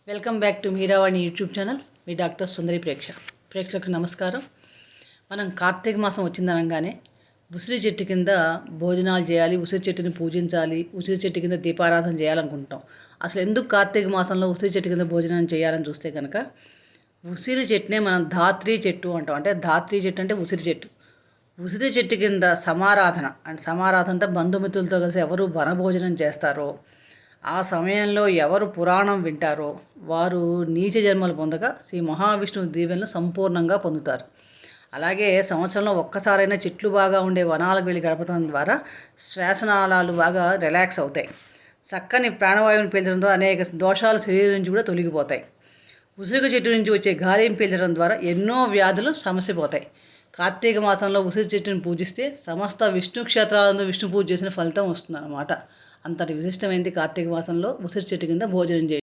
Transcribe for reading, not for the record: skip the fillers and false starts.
Welcome back to Meeravani YouTube channel. మీ doctor Sundari ప్రేక్షకులకు నమస్కారం. మనం కార్తీక మాసం వచ్చిందనగానే ఉసిరి చెట్టు కింద భోజనాలు చేయాలి, ఉసిరి చెట్టుని పూజించాలి, ఉసిరి చెట్టు కింద దీపారాధన చేయాలనుకుంటాం. అసలు ఎందుకు కార్తీక మాసంలో ఉసిరి చెట్టు కింద భోజనం చేయాలని చూస్తే కనుక, ఉసిరి చెట్టునే మనం ధాత్రి చెట్టు అంటాం. అంటే ధాత్రి చెట్టు అంటే ఉసిరి చెట్టు. ఉసిరి చెట్టు కింద సమారాధన అంటే బంధుమిత్రులతో కలిసి ఎవరు వనభోజనం చేస్తారో, ఆ సమయంలో ఎవరు పురాణం వింటారో వారు నీచ జన్మలు పొందగా శ్రీ మహావిష్ణువు దీవెనలు సంపూర్ణంగా పొందుతారు. అలాగే సంవత్సరంలో ఒక్కసారైనా చెట్లు బాగా ఉండే వనాలకు వెళ్ళి గడపడం ద్వారా శ్వాసనాళాలు బాగా రిలాక్స్ అవుతాయి. చక్కని ప్రాణవాయువుని పీల్చడం ద్వారా అనేక దోషాలు శరీరం నుంచి కూడా తొలగిపోతాయి. ఉసిరి చెట్టు నుంచి వచ్చే గాలిని పీల్చడం ద్వారా ఎన్నో వ్యాధులు సమసిపోతాయి. కార్తీక మాసంలో ఉసిరి చెట్టుని పూజిస్తే సమస్త విష్ణు క్షేత్రాలందు విష్ణు పూజ చేసిన ఫలితం వస్తుందన్నమాట. అంతటి విశిష్టమైనది కార్తీక మాసంలో ఉసిరి చెట్టు కింద భోజనం చేయడం.